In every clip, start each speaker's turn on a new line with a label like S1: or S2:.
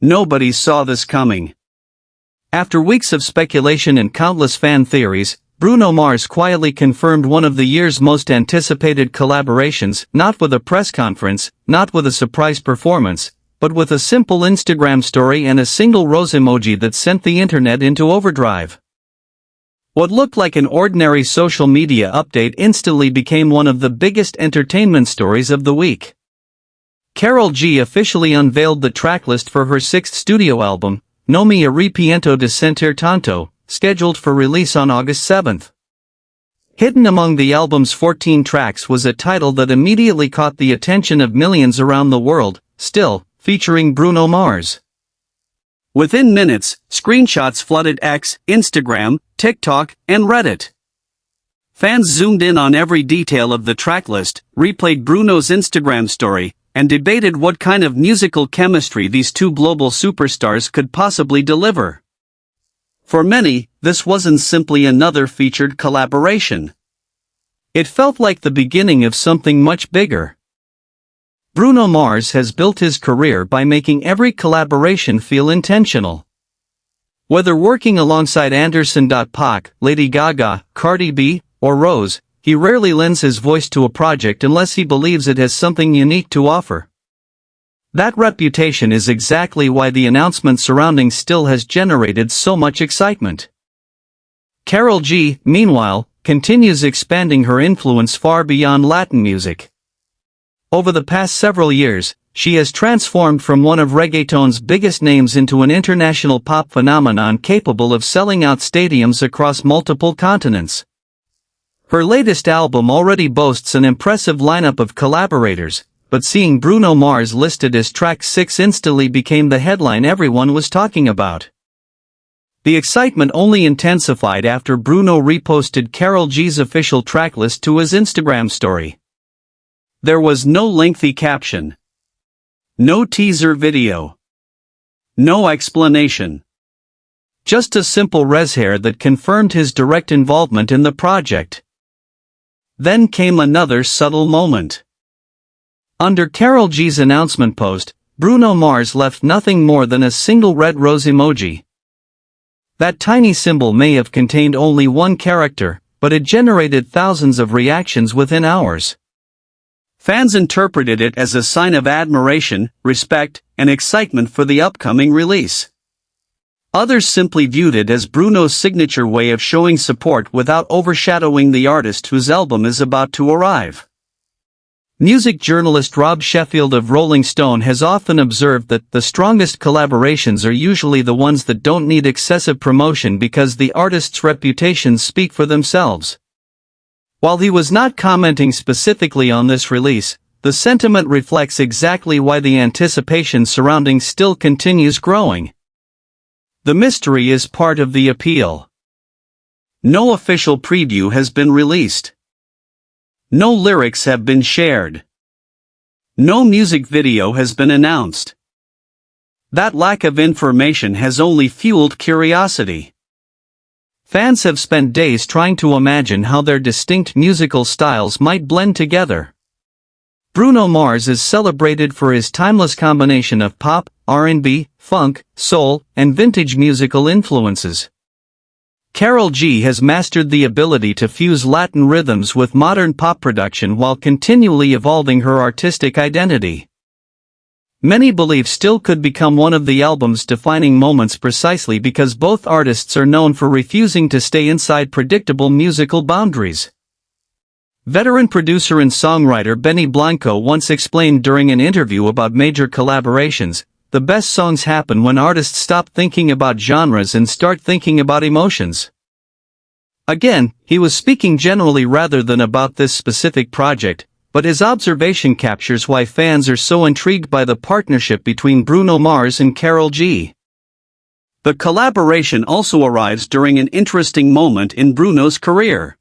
S1: Nobody saw this coming. After weeks of speculation and countless fan theories, Bruno Mars quietly confirmed one of the year's most anticipated collaborations, not with a press conference, not with a surprise performance, but with a simple Instagram story and a single rose emoji that sent the internet into overdrive. What looked like an ordinary social media update instantly became one of the biggest entertainment stories of the week. Karol G officially unveiled the tracklist for her sixth studio album, Arrepiento de Sentir Tanto, scheduled for release on August 7. Hidden among the album's 14 tracks was a title that immediately caught the attention of millions around the world, Still, featuring Bruno Mars. Within minutes, screenshots flooded X, Instagram, TikTok, and Reddit. Fans zoomed in on every detail of the tracklist, replayed Bruno's Instagram story, and debated what kind of musical chemistry these two global superstars could possibly deliver. For many, this wasn't simply another featured collaboration. It felt like the beginning of something much bigger. Bruno Mars has built his career by making every collaboration feel intentional. Whether working alongside Anderson .Paak, Lady Gaga, Cardi B, or Rose, he rarely lends his voice to a project unless he believes it has something unique to offer. That reputation is exactly why the announcement surrounding Still has generated so much excitement. Karol G, meanwhile, continues expanding her influence far beyond Latin music. Over the past several years, she has transformed from one of reggaeton's biggest names into an international pop phenomenon capable of selling out stadiums across multiple continents. Her latest album already boasts an impressive lineup of collaborators, but seeing Bruno Mars listed as track 6 instantly became the headline everyone was talking about. The excitement only intensified after Bruno reposted Karol G's official tracklist to his Instagram story. There was no lengthy caption. No teaser video. No explanation. Just a simple reshair that confirmed his direct involvement in the project. Then came another subtle moment. Under Karol G's announcement post, Bruno Mars left nothing more than a single red rose emoji. That tiny symbol may have contained only one character, but it generated thousands of reactions within hours. Fans interpreted it as a sign of admiration, respect, and excitement for the upcoming release. Others simply viewed it as Bruno's signature way of showing support without overshadowing the artist whose album is about to arrive. Music journalist Rob Sheffield of Rolling Stone has often observed that the strongest collaborations are usually the ones that don't need excessive promotion because the artist's reputations speak for themselves. While he was not commenting specifically on this release, the sentiment reflects exactly why the anticipation surrounding Still continues growing. The mystery is part of the appeal. No official preview has been released. No lyrics have been shared. No music video has been announced. That lack of information has only fueled curiosity. Fans have spent days trying to imagine how their distinct musical styles might blend together. Bruno Mars is celebrated for his timeless combination of pop, R&B, funk, soul, and vintage musical influences. Karol G has mastered the ability to fuse Latin rhythms with modern pop production while continually evolving her artistic identity. Many believe Still could become one of the album's defining moments precisely because both artists are known for refusing to stay inside predictable musical boundaries. Veteran producer and songwriter Benny Blanco once explained during an interview about major collaborations, "The best songs happen when artists stop thinking about genres and start thinking about emotions." Again, he was speaking generally rather than about this specific project, but his observation captures why fans are so intrigued by the partnership between Bruno Mars and Karol G. The collaboration also arrives during an interesting moment in Bruno's career.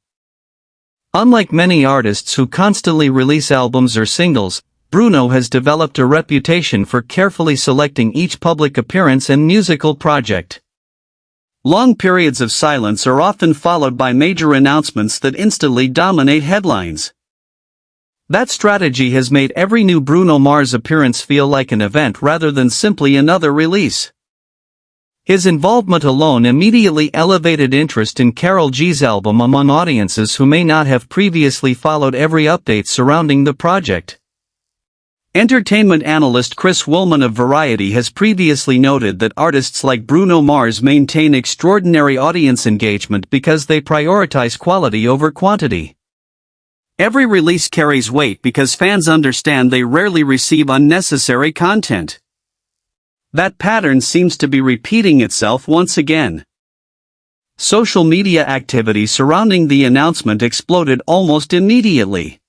S1: Unlike many artists who constantly release albums or singles, Bruno has developed a reputation for carefully selecting each public appearance and musical project. Long periods of silence are often followed by major announcements that instantly dominate headlines. That strategy has made every new Bruno Mars appearance feel like an event rather than simply another release. His involvement alone immediately elevated interest in Karol G's album among audiences who may not have previously followed every update surrounding the project. Entertainment analyst Chris Woolman of Variety has previously noted that artists like Bruno Mars maintain extraordinary audience engagement because they prioritize quality over quantity. Every release carries weight because fans understand they rarely receive unnecessary content. That pattern seems to be repeating itself once again. Social media activity surrounding the announcement exploded almost immediately.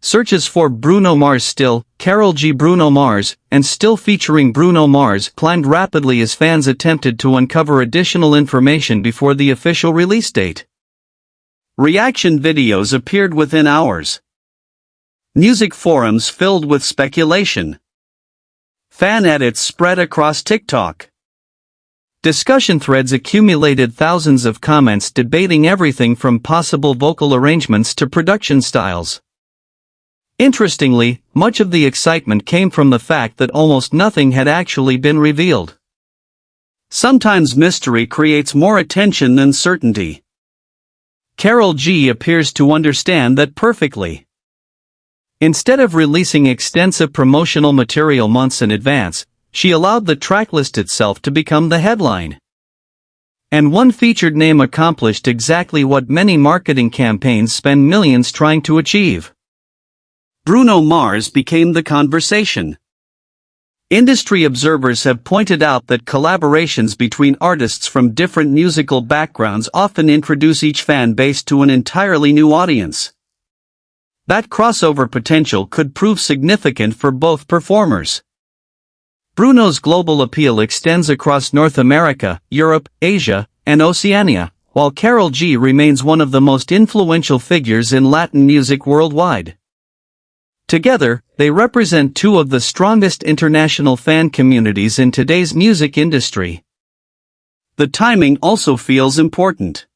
S1: Searches for Bruno Mars still, Karol G Bruno Mars, and still featuring Bruno Mars climbed rapidly as fans attempted to uncover additional information before the official release date. Reaction videos appeared within hours. Music forums filled with speculation. Fan edits spread across TikTok. Discussion threads accumulated thousands of comments debating everything from possible vocal arrangements to production styles. Interestingly, much of the excitement came from the fact that almost nothing had actually been revealed. Sometimes mystery creates more attention than certainty. Karol G appears to understand that perfectly. Instead of releasing extensive promotional material months in advance, she allowed the tracklist itself to become the headline. And one featured name accomplished exactly what many marketing campaigns spend millions trying to achieve. Bruno Mars became the conversation. Industry observers have pointed out that collaborations between artists from different musical backgrounds often introduce each fan base to an entirely new audience. That crossover potential could prove significant for both performers. Bruno's global appeal extends across North America, Europe, Asia, and Oceania, while Karol G remains one of the most influential figures in Latin music worldwide. Together, they represent two of the strongest international fan communities in today's music industry. The timing also feels important.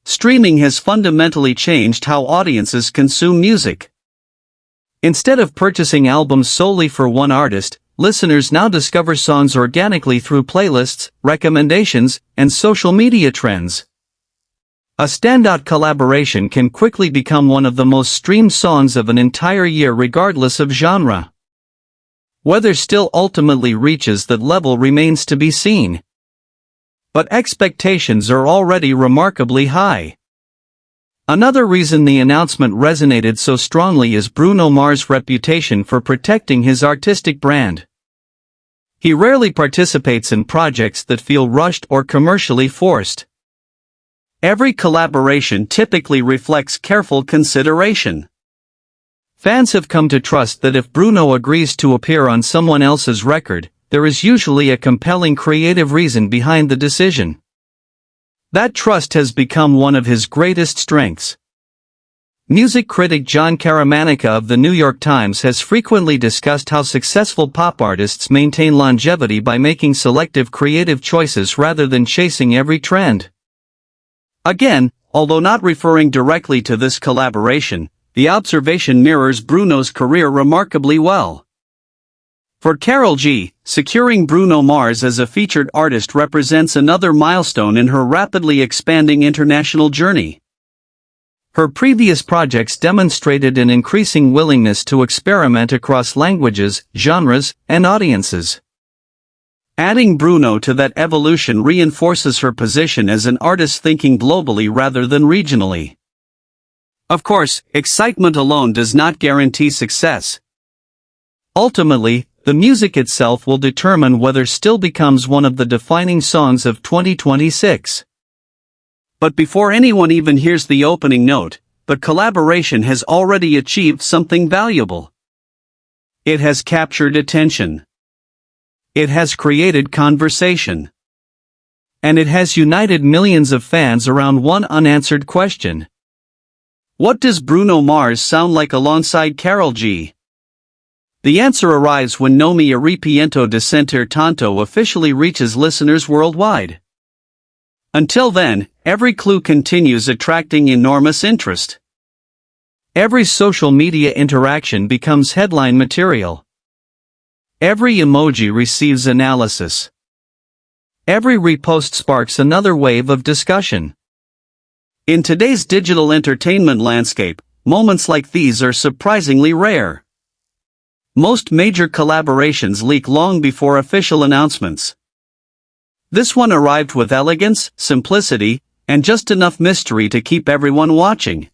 S1: Streaming has fundamentally changed how audiences consume music. Instead of purchasing albums solely for one artist, listeners now discover songs organically through playlists, recommendations, and social media trends. A standout collaboration can quickly become one of the most streamed songs of an entire year regardless of genre. Whether still ultimately reaches that level remains to be seen. But expectations are already remarkably high. Another reason the announcement resonated so strongly is Bruno Mars' reputation for protecting his artistic brand. He rarely participates in projects that feel rushed or commercially forced. Every collaboration typically reflects careful consideration. Fans have come to trust that if Bruno agrees to appear on someone else's record, there is usually a compelling creative reason behind the decision. That trust has become one of his greatest strengths. Music critic John Caramanica of The New York Times has frequently discussed how successful pop artists maintain longevity by making selective creative choices rather than chasing every trend. Again, although not referring directly to this collaboration, the observation mirrors Bruno's career remarkably well. For Karol G, securing Bruno Mars as a featured artist represents another milestone in her rapidly expanding international journey. Her previous projects demonstrated an increasing willingness to experiment across languages, genres, and audiences. Adding Bruno to that evolution reinforces her position as an artist thinking globally rather than regionally. Of course, excitement alone does not guarantee success. Ultimately, the music itself will determine whether Still becomes one of the defining songs of 2026. But before anyone even hears the opening note, the collaboration has already achieved something valuable. It has captured attention. It has created conversation. And it has united millions of fans around one unanswered question. What does Bruno Mars sound like alongside Karol G? The answer arrives when Arrepiento de Sentir Tanto officially reaches listeners worldwide. Until then, every clue continues attracting enormous interest. Every social media interaction becomes headline material. Every emoji receives analysis. Every repost sparks another wave of discussion. In today's digital entertainment landscape, moments like these are surprisingly rare. Most major collaborations leak long before official announcements. This one arrived with elegance, simplicity, and just enough mystery to keep everyone watching.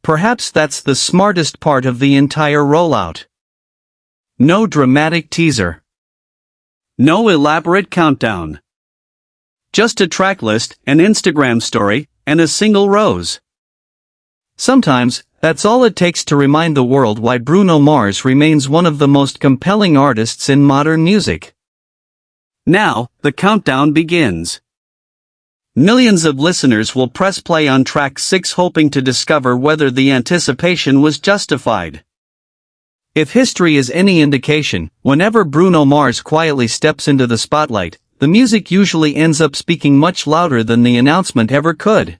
S1: Perhaps that's the smartest part of the entire rollout. No dramatic teaser. No elaborate countdown. Just a track list, an Instagram story, and a single rose. Sometimes, that's all it takes to remind the world why Bruno Mars remains one of the most compelling artists in modern music. Now, the countdown begins. Millions of listeners will press play on track 6 hoping to discover whether the anticipation was justified. If history is any indication, whenever Bruno Mars quietly steps into the spotlight, the music usually ends up speaking much louder than the announcement ever could.